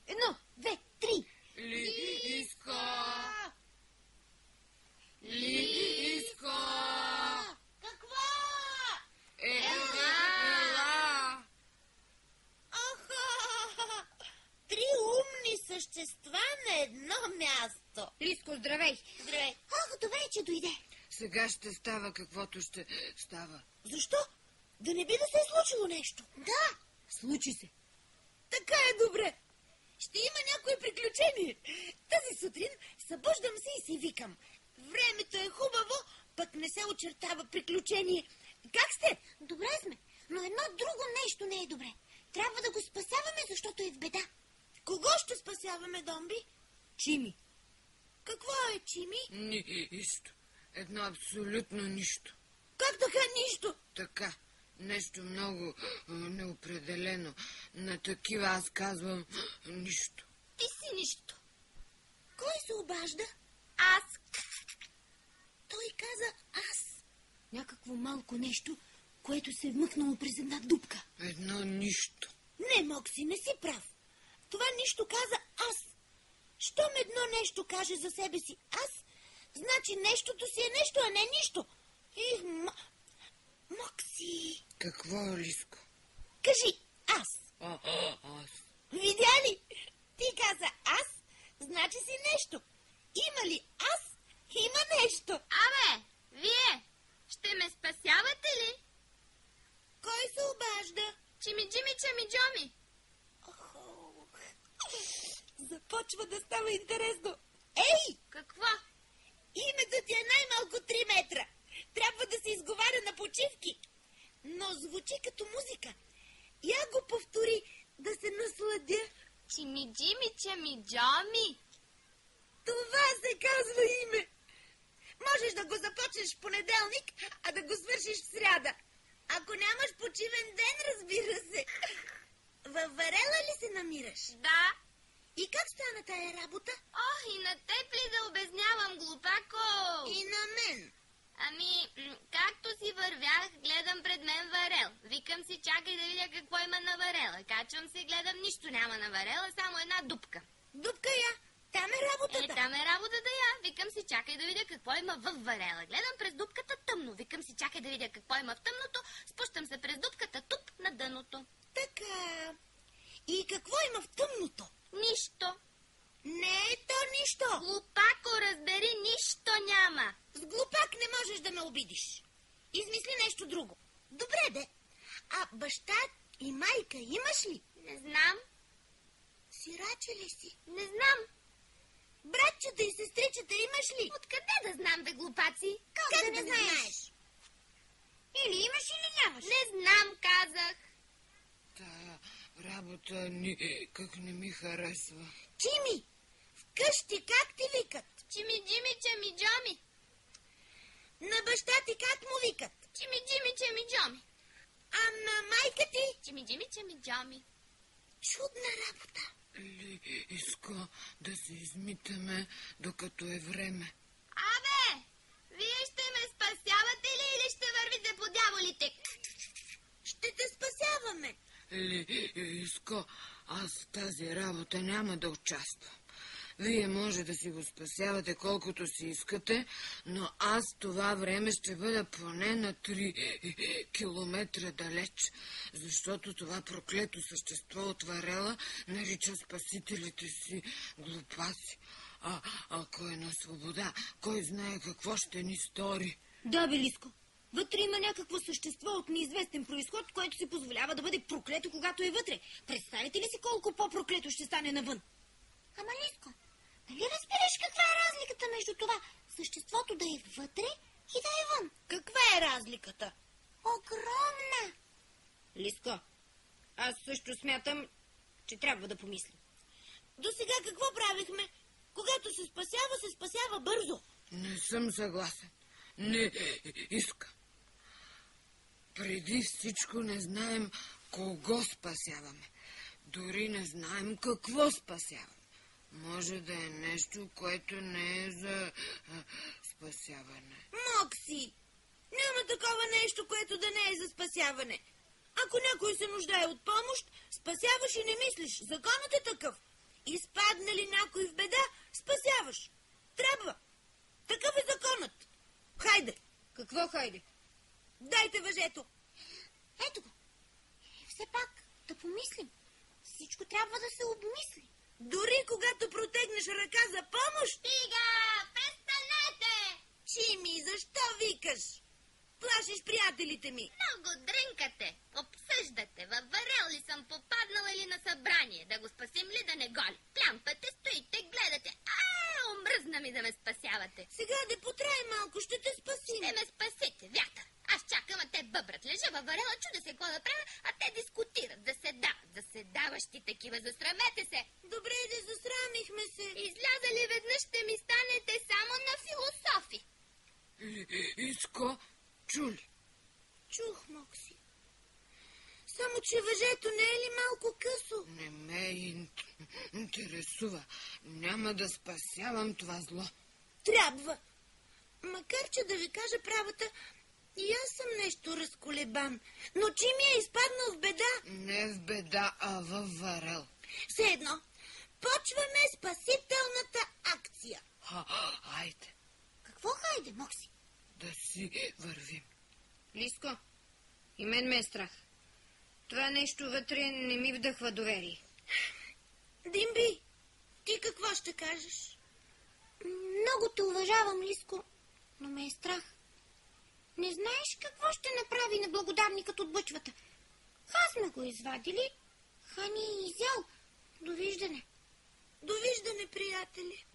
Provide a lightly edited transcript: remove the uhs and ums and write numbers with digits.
1, 2, 3. Лиско! Лиско! Какво? Ела! Аха! 3 умни същества на едно място. Лиско, здравей. Здравей. Ах, добре, че дойде. Сега ще става каквото ще става. Защо? Да не би да се е случило нещо? Да. Случи се. Така е добре. Ще има някое приключение. Тази сутрин събуждам се и си викам. Времето е хубаво, пък не се очертава приключение. Как сте? Добре сме, но едно друго нещо не е добре. Трябва да го спасяваме, защото е в беда. Кого ще спасяваме, Домби? Чими. Какво е, Чими? Нищо. Едно абсолютно нищо. Как така нищо? Така. Нещо много неопределено. На такива аз казвам нищо. Ти си нищо. Кой се обажда? Аз. Той каза аз. Някакво малко нещо, което се е вмъкнало през една дупка. Едно нищо. Не, Мокси, не си прав. Това нищо каза аз. Щом едно нещо каже за себе си аз, значи нещото си е нещо, а не нищо. Мокси. Какво, Лиско? Кажи аз. Аз. Видя ли? Ти каза аз, значи си нещо. Има ли аз? Има нещо. Абе, вие ще ме спасявате ли? Кой се обажда? Чими-джими, чами-джоми. Започва да става интересно. Ей! Какво? Името ти е най-малко 3 метра. Трябва да се изговаря на почивки. Но звучи като музика. Я го повтори да се насладя. Чими-джими, чами-джоми. Това се казва име. Можеш да го започнеш в понеделник, а да го свършиш в сряда. Ако нямаш почивен ден, разбира се. Във Варела ли се намираш? Да. И как стана тая работа? Ох, и на теб ли да обяснявам, глупако? И на мен. Ами, както си вървях, гледам пред мен Варел. Викам си, чакай да видя какво има на Варела. Качвам се, гледам, нищо няма на Варела, само една дупка. Дупка я. Там е работата. Там е работата я. Викам си, чакай да видя какво има във Варела. Гледам през дупката тъмно. Викам си, чакай да видя какво има в тъмното. Спущам се през дупката туп на дъното. Така. И какво има в тъмното? Нищо. Не е то нищо. Глупако, разбери, нищо няма. С глупак не можеш да ме обидиш. Измисли нещо друго. Добре, де. А баща и майка имаш ли? Не знам. Сираче ли си? Не знам. Братчета и сестричета имаш ли? Откъде да знам, бе, глупаци? Как да не знаеш? Или имаш, или нямаш. Не знам, казах. Тая работа никак не ми харесва. Чими, вкъщи как ти викат? Чими-джими, чами-джоми. На баща ти как му викат? Чими-джими, чами-джоми. А на майка ти? Чими-джими, чами-джоми. Чудна работа. Иска да се измитаме, докато е време. Абе, вие ще ме спасявате ли или ще вървите по дяволите? Ще те спасяваме. Иска, аз в тази работа няма да участвам. Вие може да си го спасявате колкото си искате, но аз това време ще бъда поне на 3 километра далеч, защото това проклето същество от Варела нарича спасителите си глупаци. Ако е на свобода, кой знае какво ще ни стори. Да, Белиско. Вътре има някакво същество от неизвестен произход, което си позволява да бъде проклето, когато е вътре. Представете ли си колко по-проклето ще стане навън? Ама, Лиско, нали разбираш каква е разликата между това съществото да е вътре и да е вън? Каква е разликата? Огромна! Лиско, аз също смятам, че трябва да помислим. До сега какво правихме? Когато се спасява бързо. Не съм съгласен. Не искам. Преди всичко не знаем кого спасяваме. Дори не знаем какво спасяваме. Може да е нещо, което не е за спасяване. Мокси, няма такова нещо, което да не е за спасяване. Ако някой се нуждае от помощ, спасяваш и не мислиш. Законът е такъв. Изпадне ли някой в беда, спасяваш. Трябва. Такъв е законът. Хайде, Какво хайде? дайте въжето. Ето го. Все пак да помислим. Всичко трябва да се обмисли. Дори когато протегнеш ръка за помощ. Стига! Престанете! Чими, защо викаш? Плашиш приятелите ми. Много дринкате, обсъждате. Във варел ли съм попаднала или на събрание? Да го спасим ли да не голи? Плямпате, стоите, гледате. Омръзна ми да ме спасявате. Сега да потрай малко, ще те спасим. Ще ме спасете, вятър. Аз чакам, а те бъбрат. Лежа във варела, чуда се какво да правя, а те дискутират, заседават. Заседаващи такива, засрамете се. Добре, да засрамихме се. Излязали веднъж ще ми станете само на философи. Иско, чули? Чух, Мокси. Само, че въжето не е ли малко късо? Не ме интересува. Няма да спасявам това зло. Трябва. Макар, че да ви кажа правата, и аз съм нещо разколебан. Но Чими е изпаднал в беда. Не в беда, а във варел. Все едно, почваме спасителната акция. Айде, Какво хайде, Мокси? да си вървим. Лиско, и мен ме е страх. Това нещо вътре не ми вдъхва доверие. Димби, ти какво ще кажеш? Много те уважавам, Лиско, но ме е страх. Не знаеш какво ще направи неблагодарникът от бъчвата. Ха сме го извадили, ха ни е изял. Довиждане. Довиждане, приятели.